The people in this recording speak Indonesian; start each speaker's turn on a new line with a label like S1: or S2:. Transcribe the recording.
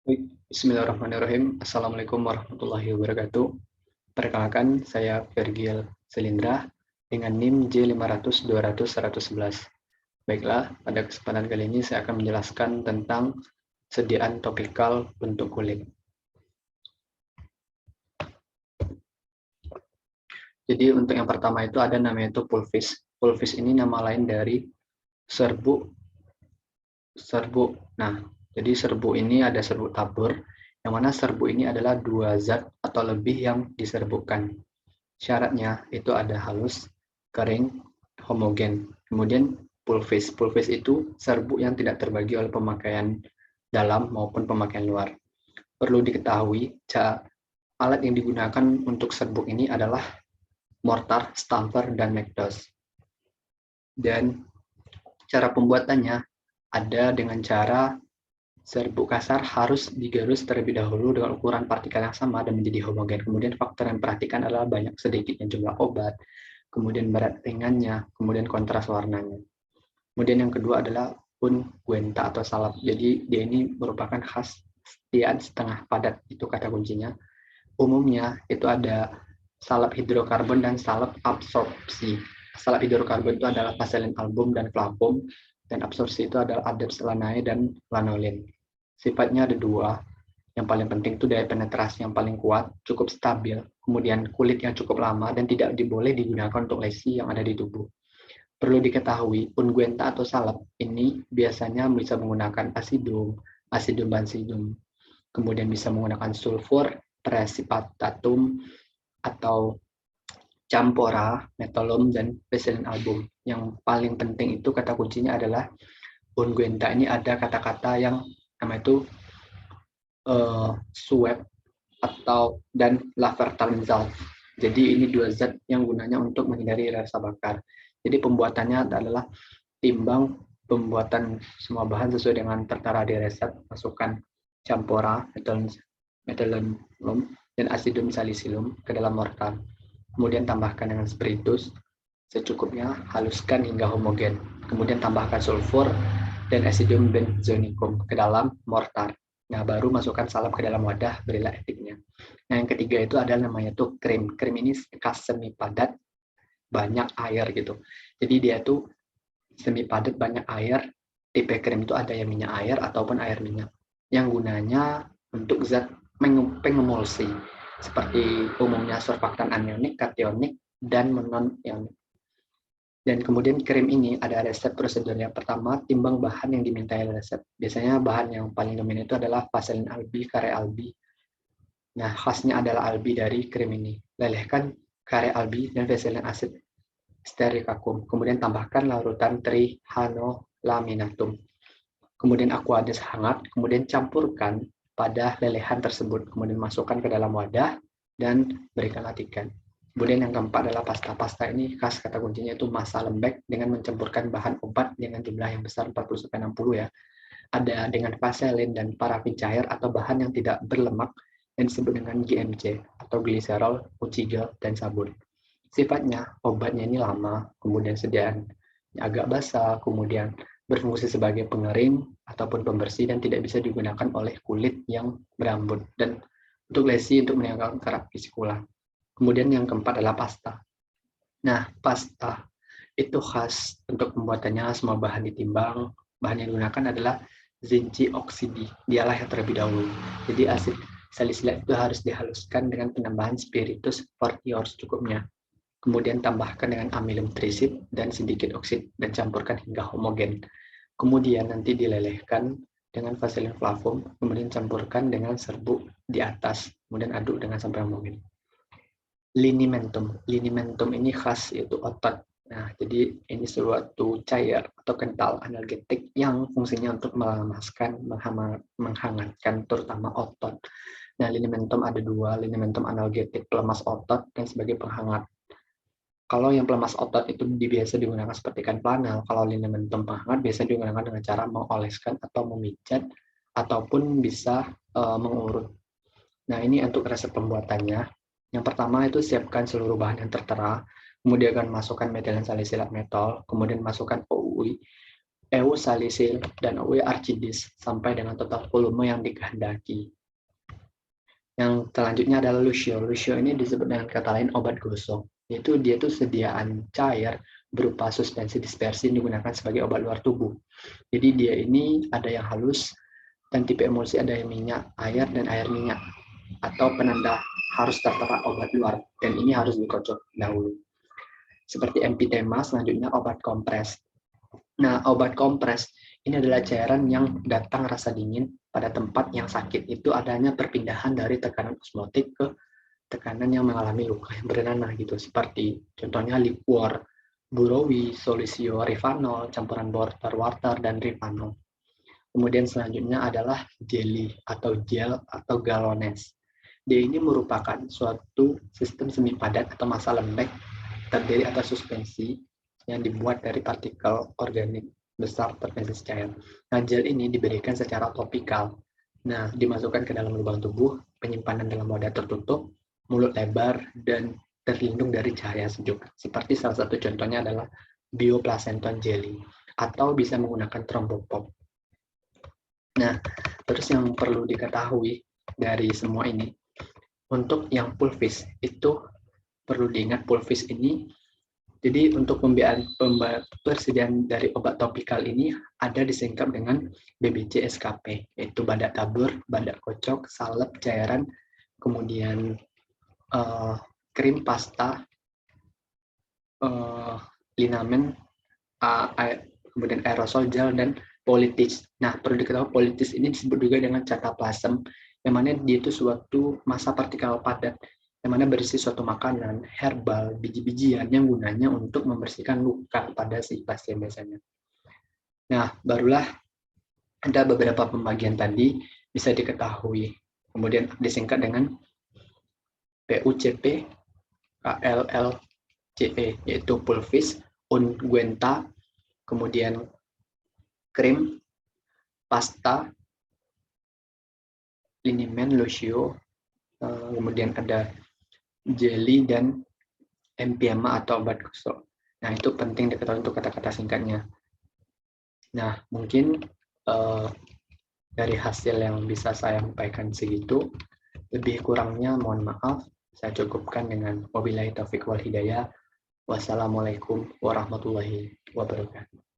S1: Baik, Bismillahirrahmanirrahim. Assalamualaikum warahmatullahi wabarakatuh. Perkenalkan, saya Virgil Selindra dengan NIM J500-200-111. Baiklah, pada kesempatan kali ini saya akan menjelaskan tentang sediaan topikal untuk kulit. Jadi untuk yang pertama itu ada namanya itu pulvis. Pulvis ini nama lain dari serbuk. Nah, jadi serbuk ini ada serbuk tabur, yang mana serbuk ini adalah dua zat atau lebih yang diserbukkan. Syaratnya itu ada halus, kering, homogen. Kemudian pulvis. Pulvis itu serbuk yang tidak terbagi oleh pemakaian dalam maupun pemakaian luar. Perlu diketahui, alat yang digunakan untuk serbuk ini adalah mortar, stamper, dan McDoss. Dan cara pembuatannya ada dengan cara serbuk kasar harus digerus terlebih dahulu dengan ukuran partikel yang sama dan menjadi homogen. Kemudian faktor yang perhatikan adalah banyak sedikitnya jumlah obat, kemudian berat ringannya, kemudian kontras warnanya. Kemudian yang kedua adalah unguenta atau salep. Jadi dia ini merupakan khas sediaan setengah padat, itu kata kuncinya. Umumnya itu ada salep hidrokarbon dan salep absorpsi. Salep hidrokarbon itu adalah vaselin album dan flavum, dan absorpsi itu adalah adepts lanae dan lanolin. Sifatnya ada dua. Yang paling penting itu daya penetrasi yang paling kuat, cukup stabil, kemudian kulit yang cukup lama, dan tidak boleh digunakan untuk lesi yang ada di tubuh. Perlu diketahui, unguenta atau salep ini biasanya bisa menggunakan asidum, asidum bansidum, kemudian bisa menggunakan sulfur, precipitatum, atau campora, metolum, dan vaselin album. Yang paling penting itu kata kuncinya adalah unguenta ini ada kata-kata yang namanya itu swab atau dan lavertalmzal. Jadi ini dua zat yang gunanya untuk menghindari rasa bakar. Jadi pembuatannya adalah timbang pembuatan semua bahan sesuai dengan tertera di resep, masukkan campora, metolum, dan acidum salicylum ke dalam mortar. Kemudian tambahkan dengan spiritus secukupnya, haluskan hingga homogen. Kemudian tambahkan sulfur dan acidum benzonicum ke dalam mortar. Nah, baru masukkan salep ke dalam wadah, berilah etiknya. Nah, yang ketiga itu adalah namanya tuh krim. Krim ini khas semi padat, banyak air gitu. Jadi dia tuh semi padat, banyak air. Tipe krim itu ada yang minyak air ataupun air minyak. Yang gunanya untuk zat pengemulsi, seperti umumnya surfaktan anionik, kationik, dan non-ionik. Dan kemudian krim ini ada resep prosedur. Yang pertama, timbang bahan yang dimintai resep. Biasanya bahan yang paling dominan itu adalah vaselin albi, kare albi. Nah, khasnya adalah albi dari krim ini. Lelehkan kare albi dan vaselin asid sterikakum. Kemudian tambahkan larutan trihanolaminatum. Kemudian aqueous hangat, kemudian campurkan pada lelehan tersebut. Kemudian masukkan ke dalam wadah dan berikan latihan. Kemudian yang keempat adalah pasta. Pasta ini khas kata kuncinya itu massa lembek dengan mencampurkan bahan obat dengan jumlah yang besar 40-60 ya. Ada dengan vaselin dan parafin cair atau bahan yang tidak berlemak yang disebut dengan GMC atau gliserol, uji gel, dan sabun. Sifatnya obatnya ini lama, kemudian sediaan agak basah, kemudian berfungsi sebagai pengering ataupun pembersih dan tidak bisa digunakan oleh kulit yang berambut dan untuk lesi untuk meninggalkan kerak fisikula. Kemudian yang keempat adalah pasta. Nah, pasta itu khas untuk pembuatannya semua bahan ditimbang. Bahan yang digunakan adalah zinci oksidi. Dialah yang terlebih dahulu. Jadi asid salisilat itu harus dihaluskan dengan penambahan spiritus 40 hours cukupnya. Kemudian tambahkan dengan amilum trisid dan sedikit oksid dan campurkan hingga homogen. Kemudian nanti dilelehkan dengan vaselin flavum, kemudian campurkan dengan serbuk di atas, kemudian aduk dengan sampai homogen. Linimentum. Linimentum ini khas yaitu otot. Nah, jadi ini suatu cair atau kental analgetik yang fungsinya untuk melemaskan, menghangatkan terutama otot. Nah, linimentum ada dua, linimentum analgetik pelemas otot dan sebagai penghangat. Kalau yang pelemas otot itu biasa digunakan seperti ikan planal. Kalau linimentum penghangat biasa digunakan dengan cara mengoleskan atau memijat ataupun bisa mengurut. Nah, ini untuk resep pembuatannya. Yang pertama itu siapkan seluruh bahan yang tertera, kemudian masukkan metilen salisilat metol, kemudian masukkan OUI, eusalisil, dan archidis sampai dengan total volume yang dikehendaki. Yang selanjutnya adalah Lucio. Lucio ini disebut dengan kata lain obat gosok, yaitu dia itu sediaan cair berupa suspensi dispersi yang digunakan sebagai obat luar tubuh. Jadi dia ini ada yang halus, dan tipe emulsi ada yang minyak, air, dan air minyak, atau penanda harus tertera obat luar, dan ini harus dikocok dahulu. Seperti empitema, selanjutnya obat kompres. Nah, obat kompres ini adalah cairan yang datang rasa dingin pada tempat yang sakit. Itu adanya perpindahan dari tekanan osmotik ke tekanan yang mengalami luka yang bernanah gitu. Seperti contohnya liquor, Burawi, Solisio, Rifanol, campuran Wartar, dan Rifanol. Kemudian selanjutnya adalah jelly atau gel atau galones. Dia ini merupakan suatu sistem semi padat atau massa lembek terdiri atas suspensi yang dibuat dari partikel organik besar berbasis cair. Nah, gel ini diberikan secara topikal. Nah, dimasukkan ke dalam lubang tubuh, penyimpanan dalam wadah tertutup, mulut lebar, dan terlindung dari cahaya sejuk. Seperti salah satu contohnya adalah bioplacenton jelly, atau bisa menggunakan thrombopop. Nah, terus yang perlu diketahui dari semua ini, untuk yang pulvis itu perlu diingat pulvis ini. Jadi untuk persediaan dari obat topikal ini ada disingkat dengan BBC SKP, yaitu badak tabur, badak kocok, salep, cairan, kemudian krim, pasta, linamen, kemudian aerosol, gel, dan politis. Nah, perlu diketahui politis ini disebut juga dengan cataplasm, yang mana dia itu suatu massa partikel padat yang mana berisi suatu makanan, herbal, biji-bijian yang gunanya untuk membersihkan luka pada si pasien biasanya. Nah, barulah ada beberapa pembagian tadi bisa diketahui. Kemudian disingkat dengan PUCP, KLLCE, yaitu pulvis, unguenta, kemudian krim, pasta, linimen, lucio, kemudian ada jelly, dan empyema atau obat gosok. Nah, itu penting diketahui untuk kata-kata singkatnya. Nah, mungkin dari hasil yang bisa saya sampaikan segitu, lebih kurangnya mohon maaf, saya cukupkan dengan wabillahi taufiq wal hidayah. Wassalamualaikum warahmatullahi wabarakatuh.